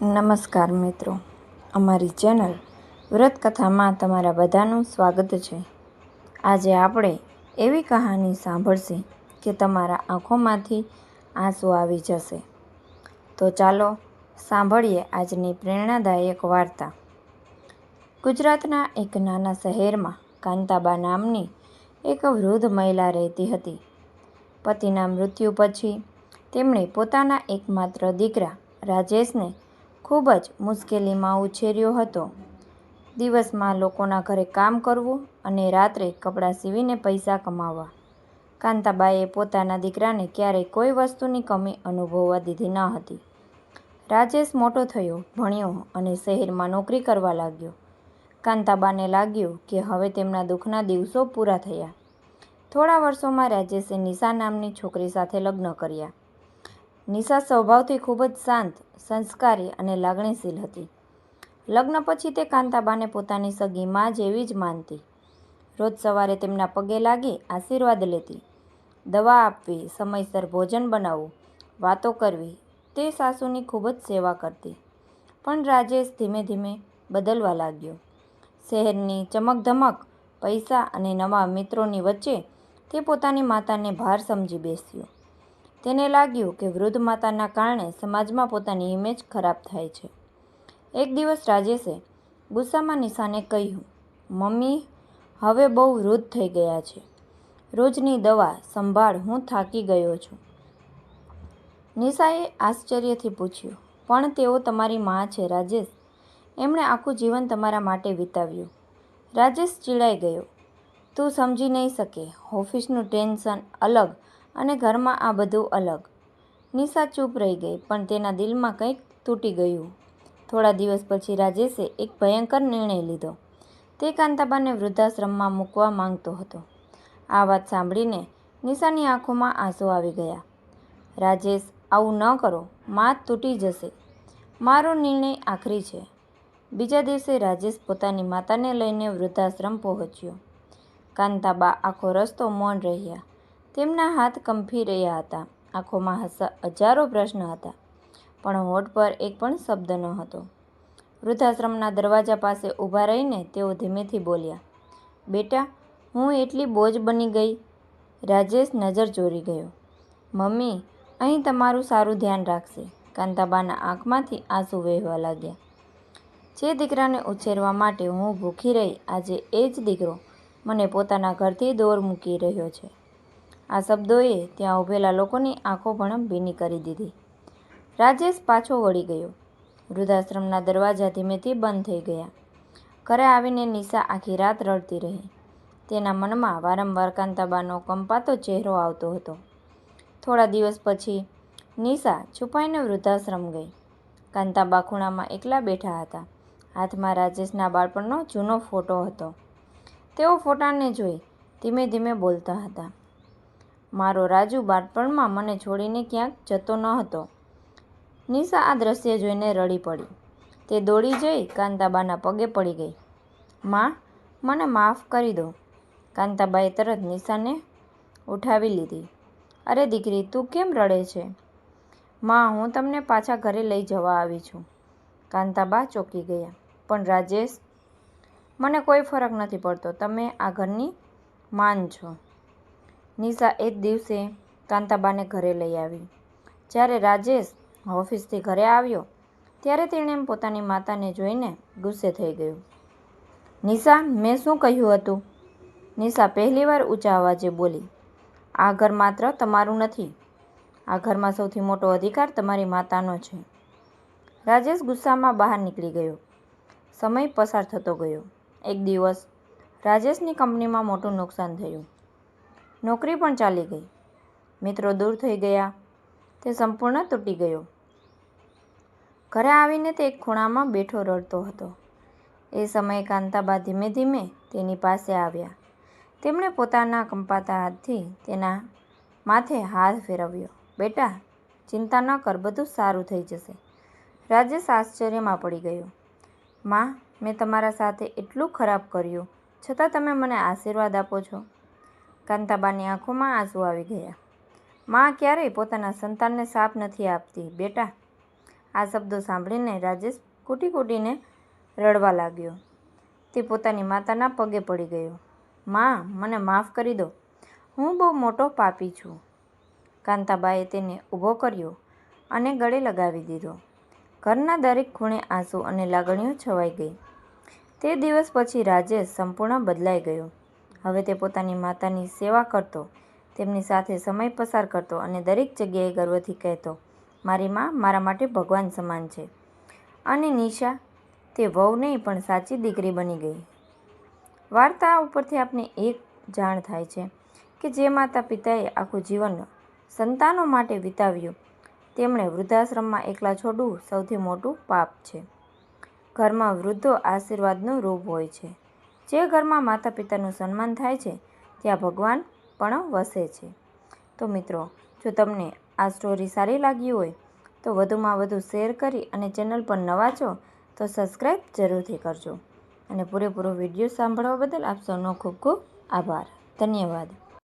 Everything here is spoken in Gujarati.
નમસ્કાર મિત્રો, અમારી ચેનલ વ્રત કથામાં તમારા બધાનું સ્વાગત છે। આજે આપણે એવી કહાની સાંભળશે કે તમારા આંખોમાંથી આંસુ આવી જશે। તો ચાલો સાંભળીએ આજની પ્રેરણાદાયક વાર્તા। ગુજરાતના એક નાના શહેરમાં કાંતાબા નામની એક વૃદ્ધ મહિલા રહેતી હતી। પતિના મૃત્યુ પછી તેમણે પોતાના એકમાત્ર દીકરા રાજેશને ખૂબ જ મુશ્કેલીમાં ઉછેર્યો હતો। દિવસમાં લોકોના ઘરે કામ કરવું અને રાત્રે કપડાં સીવીને પૈસા કમાવવા। કાંતાબાએ પોતાના દીકરાને ક્યારેય કોઈ વસ્તુની કમી અનુભવવા દીધી ન હતી। રાજેશ મોટો થયો, ભણ્યો અને શહેરમાં નોકરી કરવા લાગ્યો। કાંતાબાને લાગ્યું કે હવે તેમના દુઃખના દિવસો પૂરા થયા। થોડા વર્ષોમાં રાજેશે નિશા નામની છોકરી સાથે લગ્ન કર્યા। નિશા સ્વભાવથી ખૂબ જ શાંત, સંસ્કારી અને લાગણીશીલ હતી। લગ્ન પછી તે કાંતાબાને પોતાની સગી માં જેવી જ માનતી। રોજ સવારે તેમના પગે લાગી આશીર્વાદ લેતી, દવા આપવી, સમયસર ભોજન બનાવવું, વાતો કરવી, તે સાસુની ખૂબ જ સેવા કરતી। પણ રાજેશ ધીમે ધીમે બદલવા લાગ્યો। શહેરની ચમકધમક, પૈસા અને નવા મિત્રોની વચ્ચે તે પોતાની માતાને ભાર સમજી બેસ્યો। તેને લાગ્યું કે વૃદ્ધ માતાના કારણે સમાજમાં પોતાની ઇમેજ ખરાબ થાય છે। એક દિવસ રાજેશે ગુસ્સામાં નિશાને કહ્યું, મમ્મી હવે બહુ વૃદ્ધ થઈ ગયા છે, રોજની દવા સંભાળ હું થાકી ગયો છું। નિશાએ આશ્ચર્યથી પૂછ્યું, પણ તેઓ તમારી માં છે રાજેશ, એમણે આખું જીવન તમારા માટે વિતાવ્યું। રાજેશ ચીડાઈ ગયો, તું સમજી નહીં શકે, ઓફિસનું ટેન્શન અલગ અને ઘરમાં આ બધું અલગ। નિશા ચૂપ રહી ગઈ, પણ તેના દિલમાં કંઈક તૂટી ગયું। થોડા દિવસ પછી રાજેશે એક ભયંકર નિર્ણય લીધો। તે કાંતાબાને વૃદ્ધાશ્રમમાં મૂકવા માંગતો હતો। આ વાત સાંભળીને નિશાની આંખોમાં આંસુ આવી ગયા। રાજેશ, આવું ન કરો, માં તૂટી જશે, મારો નિર્ણય આખરી છે। બીજા દિવસે રાજેશ પોતાની માતાને લઈને વૃદ્ધાશ્રમ પહોંચ્યો। કાંતાબા આખો રસ્તો મૌન રહ્યા। તેમના હાથ કંપી રહ્યા હતા, આંખોમાં હજારો પ્રશ્ન હતા, પણ હોઠ પર એક પણ શબ્દ ન હતો। વૃદ્ધાશ્રમના દરવાજા પાસે ઊભા રહીને તેઓ ધીમેથી બોલ્યા, બેટા, હું એટલી બોજ બની ગઈ? રાજેશ નજર ચોરી ગયો, મમ્મી અહીં તમારું સારું ધ્યાન રાખશે। કાંતાબાના આંખમાંથી આંસુ વહેવા લાગ્યા। જે દીકરાને ઉછેરવા માટે હું ભૂખી રહી, આજે એ જ દીકરો મને પોતાના ઘરથી દૂર મૂકી રહ્યો છે। આ શબ્દોએ ત્યાં ઊભેલા લોકોની આંખો પણ ભીની કરી દીધી। રાજેશ પાછો વળી ગયો। વૃદ્ધાશ્રમના દરવાજા ધીમેથી બંધ થઈ ગયા। ઘરે આવીને નિશા આખી રાત રડતી રહી। તેના મનમાં વારંવાર કાંતાબાનો કંપાતો ચહેરો આવતો હતો। થોડા દિવસ પછી નિશા છુપાઈને વૃદ્ધાશ્રમ ગઈ। કાંતાબા ખૂણામાં એકલા બેઠા હતા। હાથમાં રાજેશના બાળપણનો જૂનો ફોટો હતો। તેઓ ફોટાને જોઈ ધીમે ધીમે બોલતા હતા, મારો રાજુ બાળપણમાં મને છોડીને ક્યાંક જતો ન હતો। નિશા આ દ્રશ્ય જોઈને રડી પડી। તે દોડી જઈ કાંતાબાના પગે પડી ગઈ, માં, મને માફ કરી દો। કાંતાબાએ તરત નિશાને ઉઠાવી લીધી। અરે દીકરી, તું કેમ રડે છે? માં, હું તમને પાછા ઘરે લઈ જવા આવી છું। કાંતાબા ચોંકી ગયા, પણ રાજેશ? મને કોઈ ફરક નથી પડતો, તમે આ ઘરની માન છો। નિશા એ જ દિવસે કાંતાબાને ઘરે લઈ આવી। જ્યારે રાજેશ ઓફિસથી ઘરે આવ્યો ત્યારે તેણે પોતાની માતાને જોઈને ગુસ્સે થઈ ગયો। નિશા, મેં શું કહ્યું હતું? નિશા પહેલીવાર ઊંચા અવાજે બોલી, આ ઘર માત્ર તમારું નથી, આ ઘરમાં સૌથી મોટો અધિકાર તમારી માતાનો છે। રાજેશ ગુસ્સામાં બહાર નીકળી ગયો। સમય પસાર થતો ગયો। એક દિવસ રાજેશની કંપનીમાં મોટું નુકસાન થયું। નોકરી પણ ચાલી ગઈ, મિત્રો દૂર થઈ ગયા, તે સંપૂર્ણ તૂટી ગયો। ઘરે આવીને તે એક ખૂણામાં બેઠો રડતો હતો। એ સમયે કાંતાબા ધીમે ધીમે તેની પાસે આવ્યા। તેમણે પોતાના કંપાતા હાથથી તેના માથે હાથ ફેરવ્યો, બેટા, ચિંતા ન કર, બધું સારું થઈ જશે। રાજેશ આશ્ચર્યમાં પડી ગયો, માં, મેં તમારા સાથે એટલું ખરાબ કર્યું, છતાં તમે મને આશીર્વાદ આપો છો? કાંતાબાની આંખોમાં આંસુ આવી ગયા। માં ક્યારેય પોતાના સંતાનને શાપ નથી આપતી બેટા, આ શબ્દો સાંભળીને રાજેશ કૂટીને રડવા લાગ્યો. તે પોતાની માતાના પગે પડી ગયો. માં, મને માફ કરી દો. હું બહુ મોટો પાપી છું. કાંતાબાએ તેને ઊભો કર્યો અને ગળે લગાવી દીધો. ઘરના દરેક ખૂણે આંસુ અને લાગણીઓ છવાઈ ગઈ. તે દિવસ પછી રાજેશ સંપૂર્ણ બદલાઈ ગયો. હવે તે પોતાની માતાની સેવા કરતો, તેમની સાથે સમય પસાર કરતો અને દરેક જગ્યાએ ગર્વથી કહેતો, મારી માં મારા માટે ભગવાન સમાન છે. અને નિશા, તે વહુ નહીં પણ સાચી દીકરી બની ગઈ. વાર્તા ઉપરથી આપણે એક જાણ થાય છે કે જે માતા પિતાએ આખું જીવન સંતાનો માટે વિતાવ્યું, તેમણે વૃદ્ધાશ્રમમાં એકલા છોડવું સૌથી મોટું પાપ છે. ઘરમાં વૃદ્ધો આશીર્વાદનું રૂપ હોય છે. જે ઘરમાં માતા પિતાનું સન્માન થાય છે, ત્યાં ભગવાન પણ વસે છે. તો મિત્રો, જો તમને આ સ્ટોરી સારી લાગી હોય તો વધુમાં વધુ શેર કરી અને ચેનલ પર નવા છો તો સબસ્ક્રાઈબ જરૂરથી કરજો. અને પૂરેપૂરો વિડીયો સાંભળવા બદલ આપ સૌનો ખૂબ ખૂબ આભાર. ધન્યવાદ.